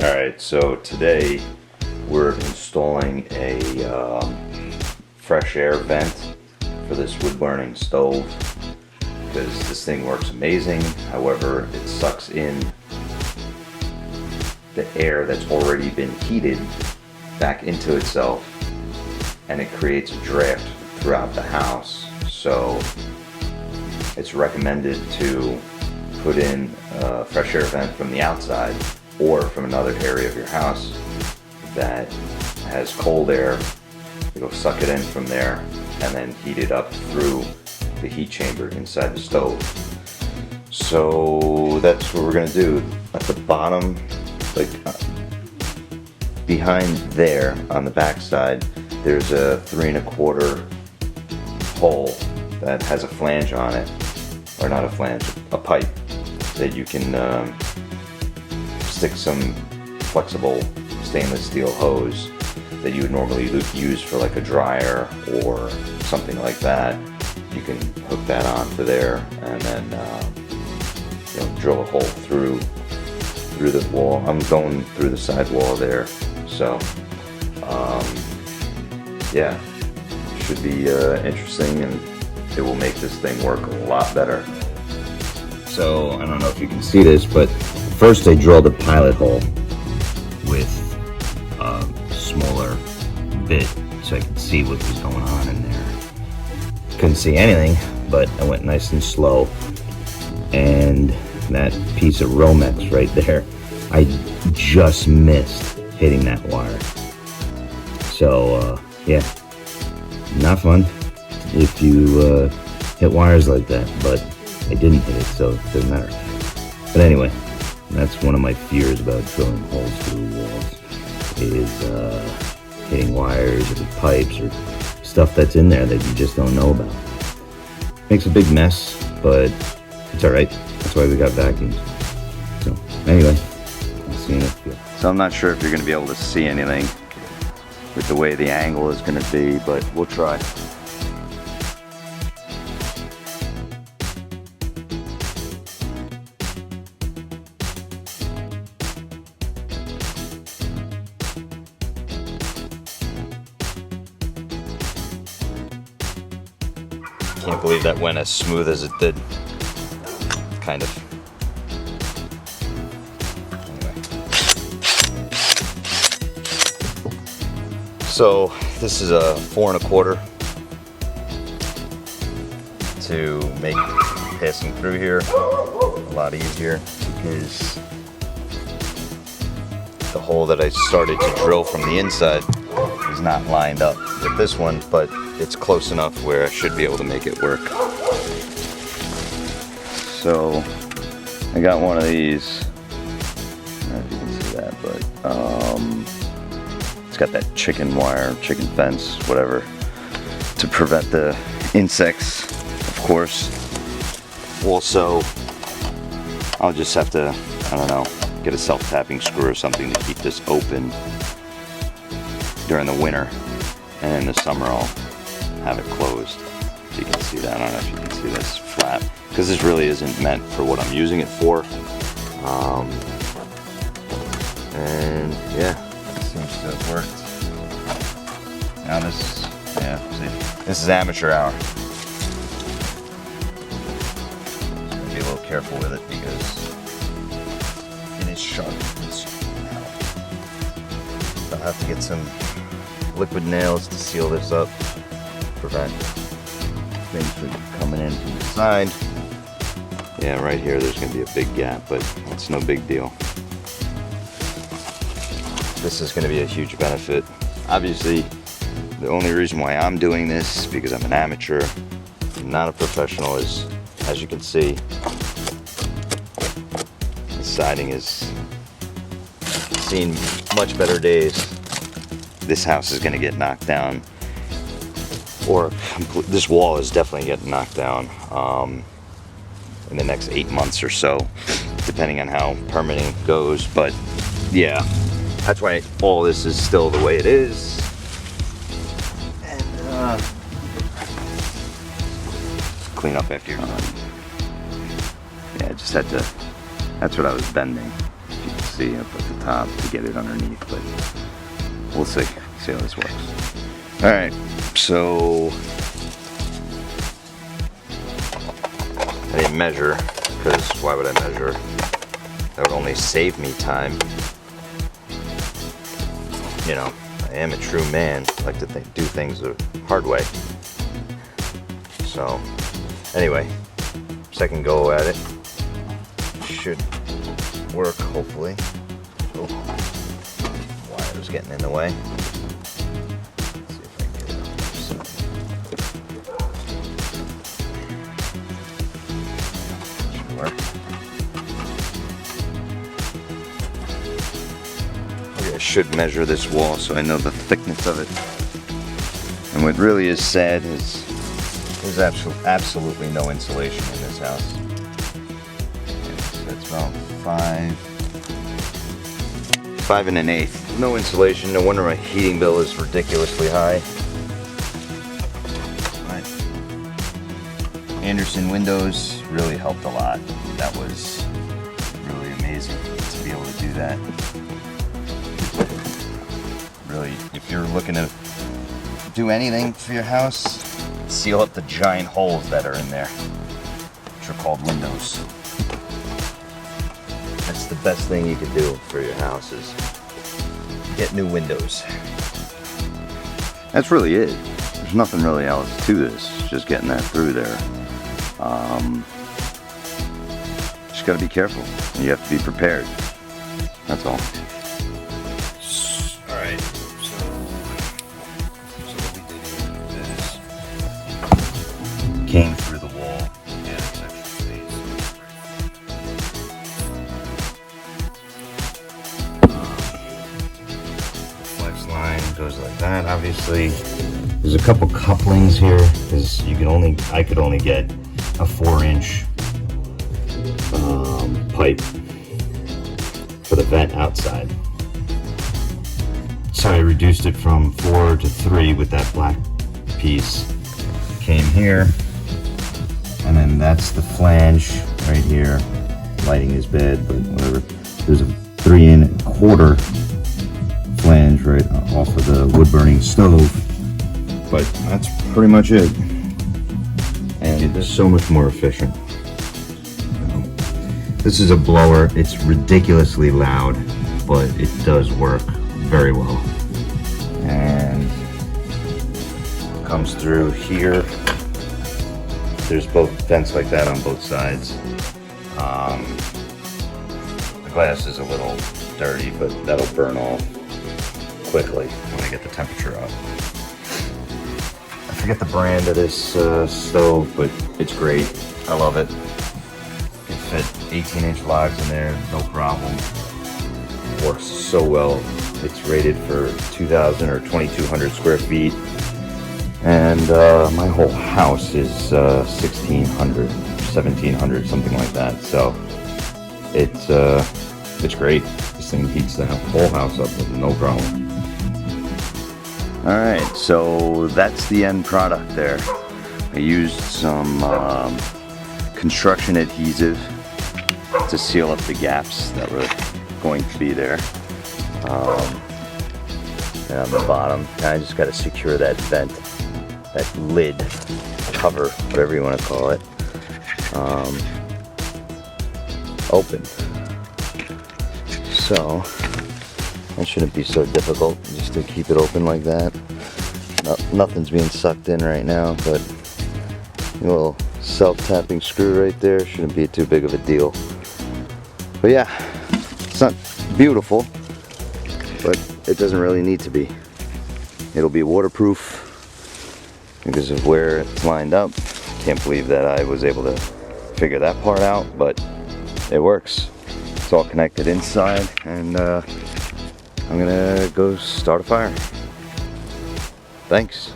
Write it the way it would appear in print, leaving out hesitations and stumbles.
Alright, so today we're installing a fresh air vent for this wood burning stove because this thing works amazing. However, it sucks in the air that's already been heated back into itself and it creates a draft throughout the house. So it's recommended to put in a fresh air vent from the outside or from another area of your house that has cold air. You go suck it in from there and then heat it up through the heat chamber inside the stove. So that's what we're gonna do. At the bottom, like behind there on the back side, there's a 3 1/4 hole that has a flange on it, or not a flange, a pipe that you can stick some flexible stainless steel hose that you would normally use for like a dryer or something like that. You can hook that onto there and then drill a hole through the wall. I'm going through the side wall there, so yeah, should be interesting, and it will make this thing work a lot better. So I don't know if you can see this, but first I drilled a pilot hole with a smaller bit so I could see what was going on in there. Couldn't see anything, but I went nice and slow, and that piece of Romex right there, I just missed hitting that wire. So yeah, not fun if you hit wires like that, but I didn't hit it, so it doesn't matter. But anyway, that's one of my fears about drilling holes through walls, is hitting wires or pipes or stuff that's in there that you just don't know about. Makes a big mess, but it's alright. That's why we got vacuums. So anyway, I'll see you in a few. So I'm not sure if you're going to be able to see anything with the way the angle is going to be, but we'll try. Can't believe that went as smooth as it did. Kind of. Anyway. So this is a 4 1/4 to make passing through here a lot easier, because the hole that I started to drill from the inside is not lined up with this one, but it's close enough where I should be able to make it work. So I got one of these. I don't know if you can see that, but it's got that chicken wire, chicken fence, whatever, to prevent the insects, of course. Also, I'll just have to, I don't know, get a self-tapping screw or something to keep this open during the winter, and in the summer I'll have it closed. So you can see that. I don't know if you can see this flat, because this really isn't meant for what I'm using it for. And yeah, it seems to have worked. Now this, yeah, see, this is amateur hour. So be a little careful with it because it is sharp. I'll have to get some liquid nails to seal this up, prevent things from coming in from the side. Yeah, right here there's going to be a big gap, but it's no big deal. This is going to be a huge benefit. Obviously, the only reason why I'm doing this is because I'm an amateur. I'm not a professional, as you can see. The siding is seen much better days. This house is going to get knocked down, or this wall is definitely getting knocked down in the next 8 months or so, depending on how permitting goes. But yeah, that's why all this is still the way it is. And clean up after you're done. Yeah, I just had to, that's what I was bending, if you can see up at the top to get it underneath, but we'll see how this works. All right, so I didn't measure, because why would I measure? That would only save me time. You know, I am a true man. I like to do things the hard way. So, anyway, second go at it. Should work, hopefully. Oh, wire's getting in the way. Let's see if I can get it on this side. Should work. Okay, I should measure this wall so I know the thickness of it. And what really is sad is there's absolutely no insulation in this house. Okay, so that's about 5 1/8. No insulation. No wonder my heating bill is ridiculously high. Right. Anderson windows really helped a lot. That was really amazing to be able to do that. Really, if you're looking to do anything for your house, seal up the giant holes that are in there, which are called windows. That's the best thing you could do for your house, is get new windows. That's really it. There's nothing really else to this. Just getting that through there. Just gotta be careful. You have to be prepared. That's all. Alright, so what we did here is came through the wall. Yeah, it's extra space. The flex line goes like that. Obviously, there's a couple couplings here because I could only get a 4-inch pipe for the vent outside. So I reduced it from 4 to 3 with that black piece. Came here, and then that's the flange right here. Lighting is bad, but whatever. There's a 3 1/4 flange right off of the wood burning stove, but that's pretty much it. And it's so much more efficient. This is a blower. It's ridiculously loud, but it does work very well. And comes through here. There's both vents like that on both sides. The glass is a little dirty, but that'll burn off quickly when I get the temperature up. I forget the brand of this stove, but it's great. I love it. Can fit 18-inch logs in there, no problem. Works so well. It's rated for 2,000 or 2,200 square feet, and my whole house is 1,600, 1,700, something like that. So it's great. This thing heats the whole house up with no problem. All right, so that's the end product there. I used some construction adhesive to seal up the gaps that were going to be there. And on the bottom, I just got to secure that vent, that lid, cover, whatever you want to call it, open. So that shouldn't be so difficult, just to keep it open like that. Nothing's being sucked in right now, but a little self-tapping screw right there shouldn't be too big of a deal. But yeah, it's not beautiful, but it doesn't really need to be. It'll be waterproof because of where it's lined up. Can't believe that I was able to figure that part out, but it works. It's all connected inside, and I'm gonna go start a fire. Thanks.